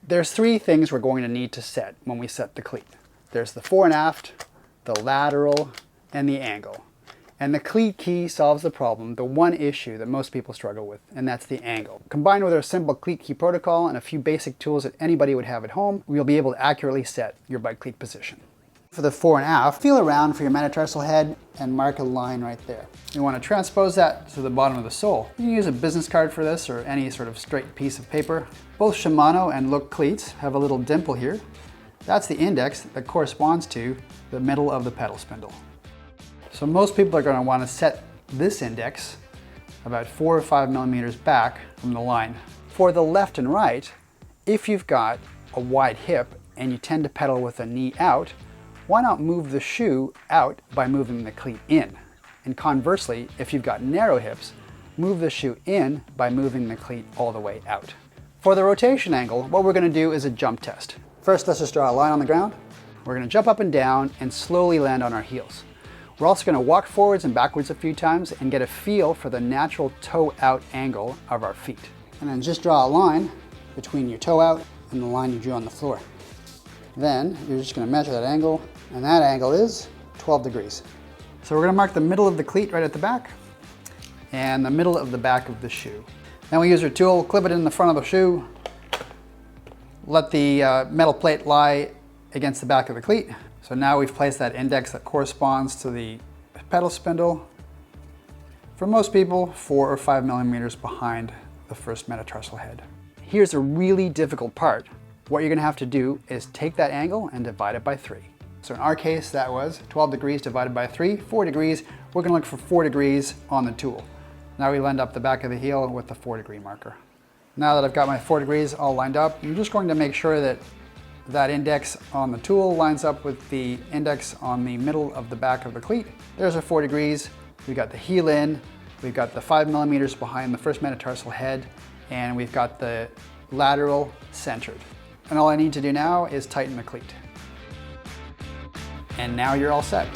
There's three things we're going to need to set when we set the cleat. There's the fore and aft, the lateral, and the angle. And the Cleat Key solves the problem, the one issue that most people struggle with, and that's the angle. Combined with our simple Cleat Key protocol and a few basic tools that anybody would have at home, we'll be able to accurately set your bike cleat position. For the fore and aft, feel around for your metatarsal head and mark a line right there. You want to transpose that to the bottom of the sole. You can use a business card for this or any sort of straight piece of paper. Both Shimano and Look cleats have a little dimple here. That's the index that corresponds to the middle of the pedal spindle. So most people are going to want to set this index about 4 or 5 millimeters back from the line. For the left and right, if you've got a wide hip and you tend to pedal with a knee out, why not move the shoe out by moving the cleat in? And conversely, if you've got narrow hips, move the shoe in by moving the cleat all the way out. For the rotation angle, what we're going to do is a jump test. First, let's just draw a line on the ground. We're going to jump up and down and slowly land on our heels. We're also going to walk forwards and backwards a few times and get a feel for the natural toe out angle of our feet. And then just draw a line between your toe out and the line you drew on the floor. Then you're just going to measure that angle, and that angle is 12 degrees. So we're going to mark the middle of the cleat right at the back and the middle of the back of the shoe. Then we use our tool, clip it in the front of the shoe, let the metal plate lie against the back of the cleat. So now we've placed that index that corresponds to the pedal spindle. For most people, 4 or 5 millimeters behind the first metatarsal head. Here's a really difficult part. What you're going to have to do is take that angle and divide it by 3. So in our case, that was 12 degrees divided by 3, 4 degrees. We're going to look for 4 degrees on the tool. Now we land up the back of the heel with the 4 degree marker. Now that I've got my 4 degrees all lined up, I'm just going to make sure that that index on the tool lines up with the index on the middle of the back of the cleat. There's our 4 degrees. We've got the heel in, we've got the 5 millimeters behind the first metatarsal head, and we've got the lateral centered. And all I need to do now is tighten the cleat. And now you're all set.